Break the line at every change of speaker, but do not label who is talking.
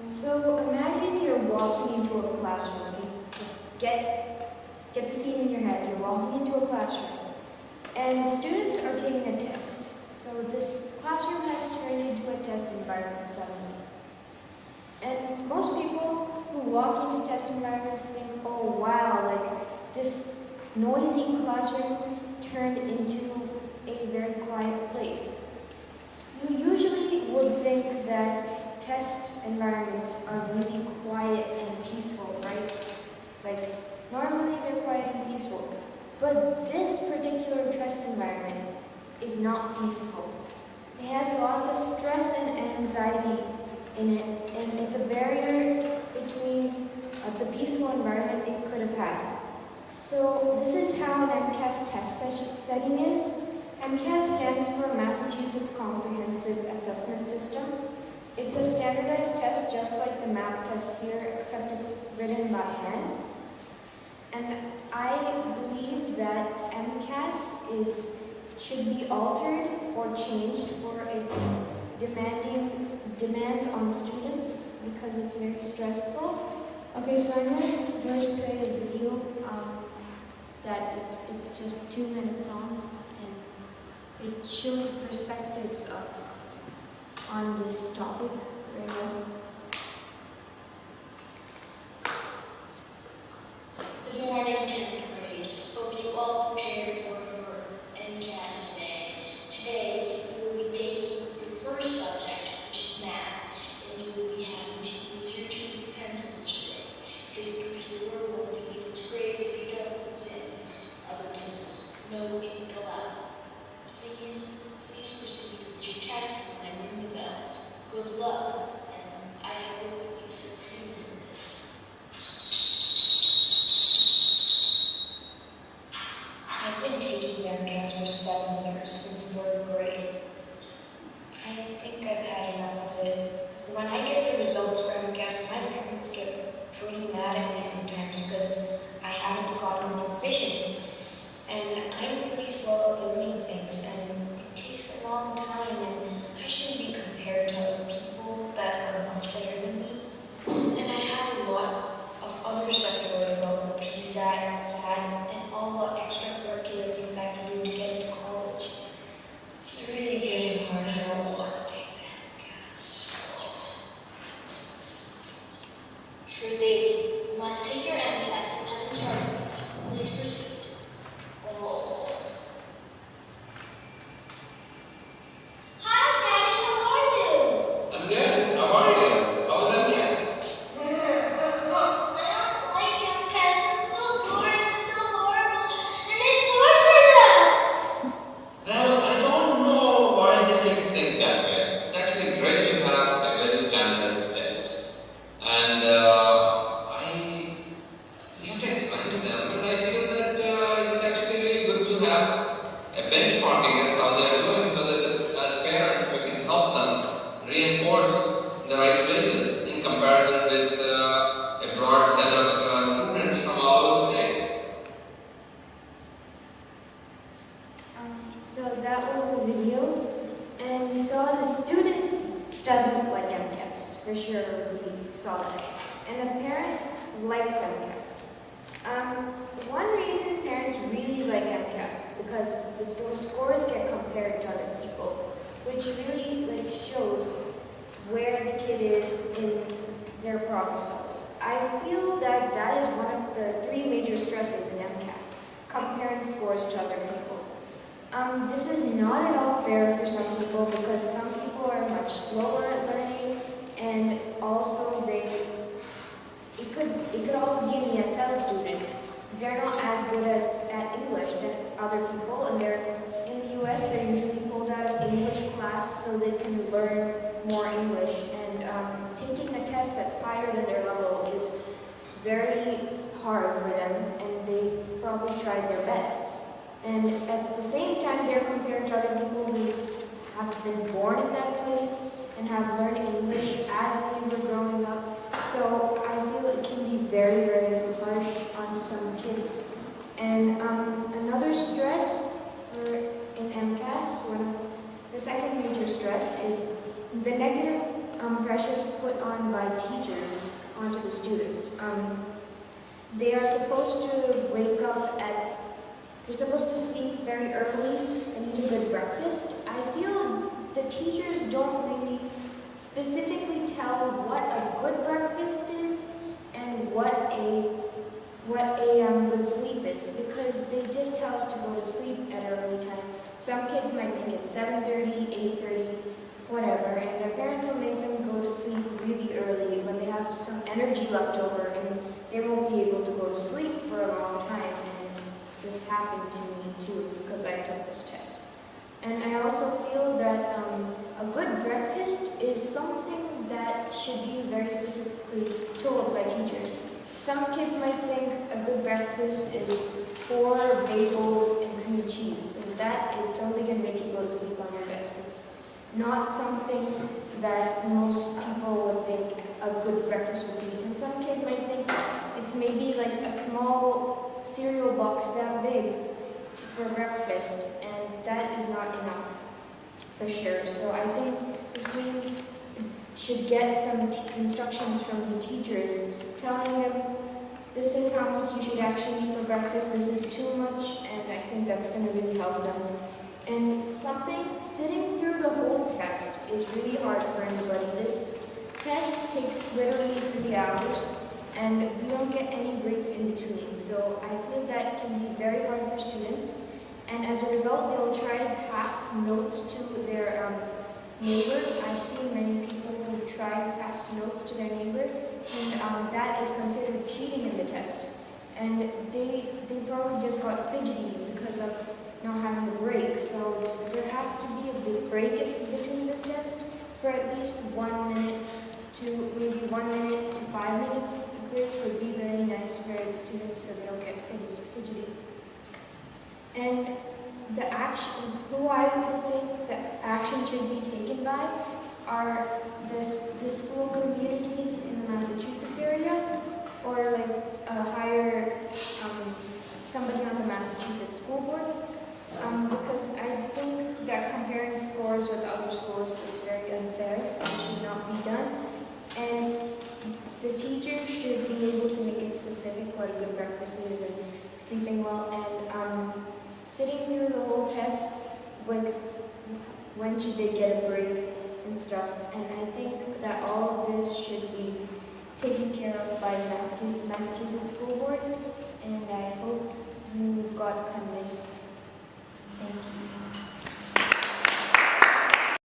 So imagine you're walking into a classroom. Okay? Just get the scene in your head. You're walking into a classroom, and the students are taking a test. So this classroom has turned into a test environment suddenly. And most people who walk into test environments think, oh wow, like this noisy classroom turned into a very quiet place. You usually would think that test environments are really quiet and peaceful, right? Like, normally they're quiet and peaceful. But this particular test environment is not peaceful. It has lots of stress and anxiety in it, and it's a barrier between the peaceful environment it could have had. So this is how an MCAS test setting is. MCAS stands for Massachusetts Comprehensive Assessment System. It's a standardized test just like the MAP test here, except it's written by hand. And I believe that MCAS should be altered or changed for its demands on students because it's very stressful. Okay, so I'm going to first play a video that it's just 2 minutes long, and it shows the perspectives on this topic right now.
Good morning, 10th grade. Hope you all prepared for your MCAS today. Today, you will be taking your first subject, which is math, and you will be having to use your 2B pencils today. The computer won't be able to grade if you don't use any other pencils. No ink allowed. Please proceed with your test when I ring the bell. Good luck, and I hope you succeed in this. I've been taking MCAS for 7 years, since 3rd grade. I think I've had enough of it. When I get the results for MCAS, my parents get pretty mad at me sometimes because I haven't gotten proficient. And I'm pretty slow at learning things, and it takes a long time, and I shouldn't be compared to other people that are much better than me. And I have a lot of other stuff to worry about, like PSAT, SAT, and all the extracurricular things I have to do to get into college. It's really getting hard. I don't want to take the MCAS. Sruthi, you must take your MCAS and start. Please proceed. Oh. Hi, Daddy. How are you?
I'm good. How are you? How was MCAS?
I don't like MCAS. It's so boring and so horrible, and it tortures us.
Well, I don't know why the kids think that way. It's actually great to have a very standardized test. And we have to explain to them. And I feel that it's actually really good to have a benchmarking as how they're doing so that as parents we can help them reinforce the right places in comparison with a broad set of students from all over the state.
So that was the video, and we saw the student doesn't like MCAS. For sure, we saw that. And the parent likes MCAS. One reason parents really like MCAS is because the scores get compared to other people, which really shows where the kid is in their progress levels. I feel that that is one of the 3 major stresses in MCAS, comparing scores to other people. This is not at all fair for some people because some people are much slower at learning, and also it could also be an ESL student. They're not as good at English than other people, and in the US they're usually pulled out of English class so they can learn more English. And taking a test that's higher than their level is very hard for them, and they probably tried their best. And at the same time, they're compared to other people who have been born in that place and have learned English as they were growing up. So I feel it can be very, very harsh on some kids. And another stress in MCAS, one of the second major stress is the negative pressures put on by teachers onto the students. They are supposed to wake up at, they're supposed to sleep very early and eat a good breakfast. I feel the teachers don't really specifically tell what a good breakfast is and what a good sleep is, because they just tell us to go to sleep at an early time. Some kids might think it's 7:30, 8:30, whatever, and their parents will make them go to sleep really early when they have some energy left over and they won't be able to go to sleep for a long time. And this happened to me too because I took this test. And I also feel that a good breakfast is something that should be very specifically told by teachers. Some kids might think a good breakfast is 4 bagels and cream cheese, and that is totally going to make you go to sleep on your desk. It's not something that most people would think a good breakfast would be. And some kids might think it's maybe like a small cereal box that big for breakfast, and that is not enough for sure. So I think the students should get some instructions from the teachers telling them this is how much you should actually eat for breakfast, this is too much, and I think that's going to really help them. And sitting through the whole test is really hard for anybody. This test takes literally 3 hours, and we don't get any breaks in between. So I feel that it can be very hard for students, and as a result, they'll try to pass notes to their neighbor. I've seen many people who try to pass notes to their neighbor, and that is considered cheating in the test. And they probably just got fidgety because of not having a break. So there has to be a big break in between this test for at least 1 minute to maybe 1 minute to 5 minutes. A break would be very nice for the students so they don't get fidgety. And the action, who I would think the action should be taken by are the school communities in the Massachusetts area, or like hire somebody on the Massachusetts school board, because I think that comparing scores with other schools is very unfair and should not be done. And the teachers should be able to make it specific what a good breakfast is and sleeping well, and sitting through the whole test, like when should they get a break and stuff. And I think that all of this should be taken care of by the Massachusetts School Board, and I hope you got convinced. Thank you.